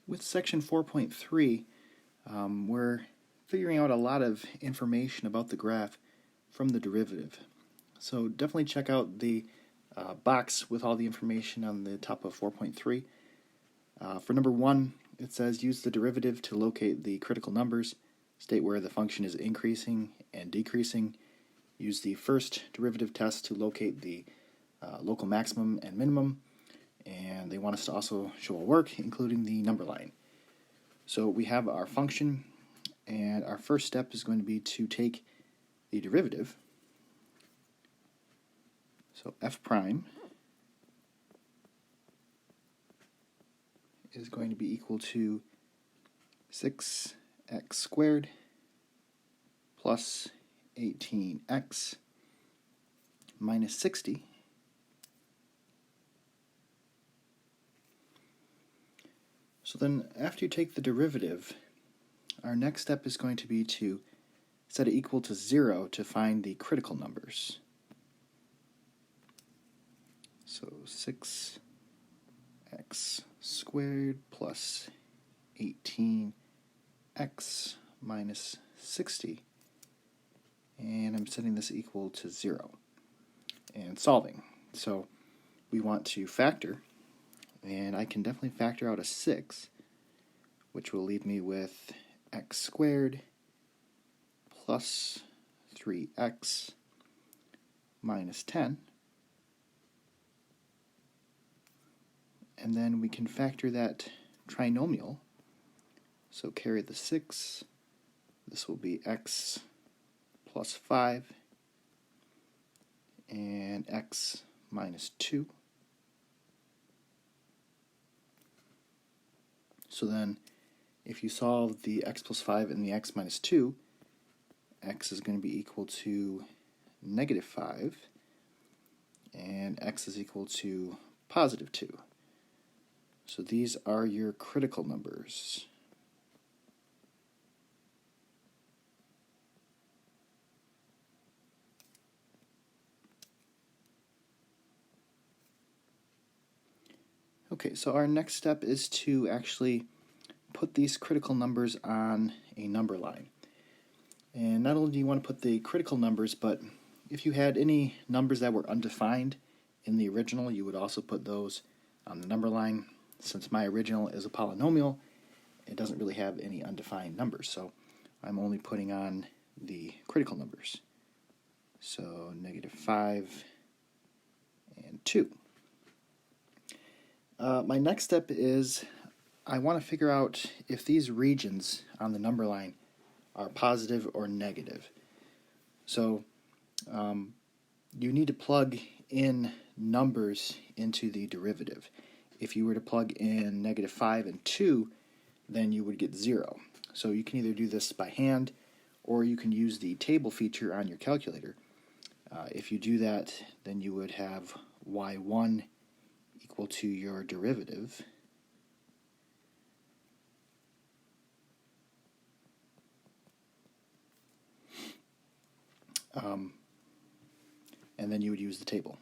With section 4.3, we're figuring out a lot of information about the graph from the derivative. So definitely check out the box with all the information on the top of 4.3. For number 1, it says use the derivative to locate the critical numbers, state where the function is increasing and decreasing, use the first derivative test to locate the local maximum and minimum, and they want us to also show our work, including the number line. So we have our function, and our first step is going to be to take the derivative. So f prime is going to be equal to 6x squared plus 18x minus 60 . So then after you take the derivative, our next step is going to be to set it equal to 0 to find the critical numbers. So 6x squared plus 18x minus 60. And I'm setting this equal to 0. And solving. So we want to factor, and I can definitely factor out a 6, which will leave me with x squared plus 3x minus 10. And then we can factor that trinomial. So carry the 6. This will be x plus 5 and x minus 2. So then if you solve the x plus 5 and the x minus 2, x is going to be equal to negative 5 and x is equal to positive 2. So these are your critical numbers. Okay, so our next step is to actually put these critical numbers on a number line. And not only do you want to put the critical numbers, but if you had any numbers that were undefined in the original, you would also put those on the number line. Since my original is a polynomial, it doesn't really have any undefined numbers, so I'm only putting on the critical numbers. So negative 5 and 2. My next step is I want to figure out if these regions on the number line are positive or negative. So you need to plug in numbers into the derivative. If you were to plug in negative 5 and 2, then you would get 0. So you can either do this by hand, or you can use the table feature on your calculator. If you do that, then you would have y1 equal to your derivative. And then you would use the table.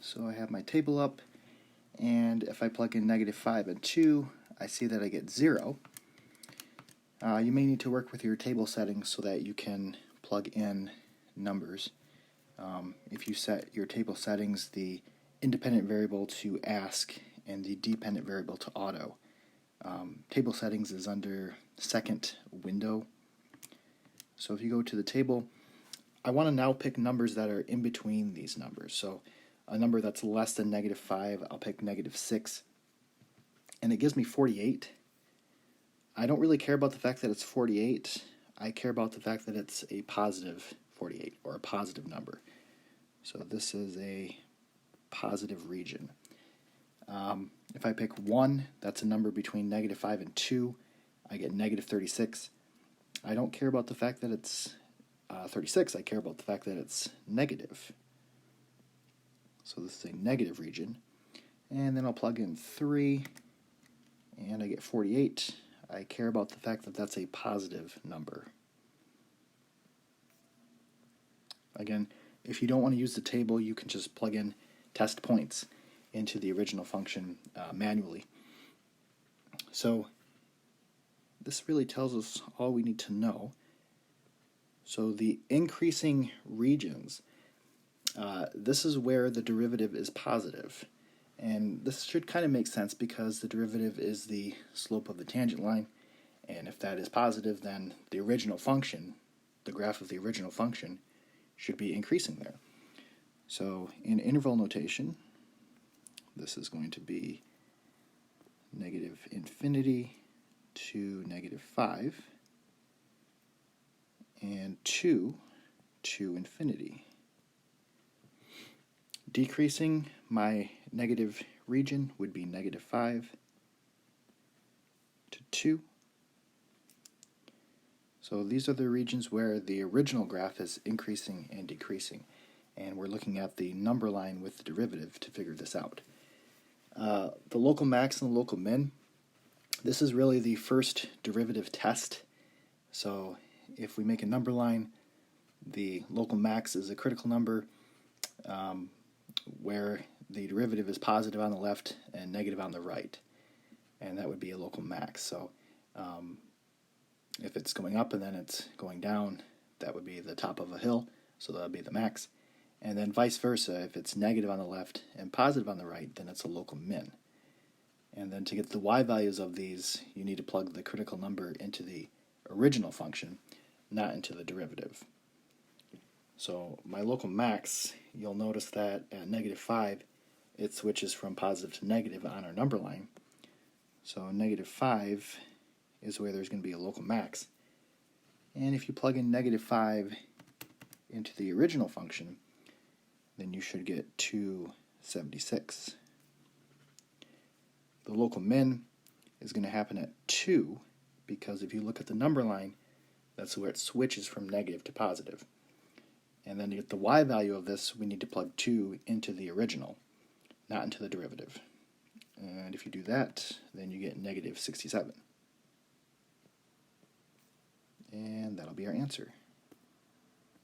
So I have my table up, and if I plug in negative 5 and 2, I see that I get 0. You may need to work with your table settings so that you can plug in numbers. If you set your table settings, the independent variable to ask and the dependent variable to auto. Table settings is under second window. So if you go to the table, I want to now pick numbers that are in between these numbers. So a number that's less than negative 5, I'll pick negative 6. And it gives me 48. I don't really care about the fact that it's 48. I care about the fact that it's a positive 48, or a positive number. So this is a positive region. If I pick 1, that's a number between negative 5 and 2. I get negative 36. I don't care about the fact that it's 36. I care about the fact that it's negative. So this is a negative region. And then I'll plug in 3, and I get 48. I care about the fact that that's a positive number. Again, if you don't want to use the table, you can just plug in test points into the original function manually. So this really tells us all we need to know. So the increasing regions, this is where the derivative is positive. And this should kind of make sense because the derivative is the slope of the tangent line. And if that is positive, then the original function, the graph of the original function, should be increasing there. So in interval notation, this is going to be negative infinity to negative 5 and 2 to infinity. Decreasing, my negative region would be negative 5 to 2. So these are the regions where the original graph is increasing and decreasing. And we're looking at the number line with the derivative to figure this out. The local max and the local min, this is really the first derivative test. So if we make a number line, the local max is a critical number where the derivative is positive on the left and negative on the right. And that would be a local max. So if it's going up and then it's going down, that would be the top of a hill, so that would be the max. And then vice versa, if it's negative on the left and positive on the right, then it's a local min. And then to get the y values of these, you need to plug the critical number into the original function, not into the derivative. So my local max, you'll notice that at negative 5, it switches from positive to negative on our number line. So negative 5 is where there's going to be a local max. And if you plug in negative 5 into the original function, then you should get 276. The local min is going to happen at 2, because if you look at the number line, that's where it switches from negative to positive. And then to get the y value of this, we need to plug 2 into the original, not into the derivative. And if you do that, then you get negative 67. And that'll be our answer.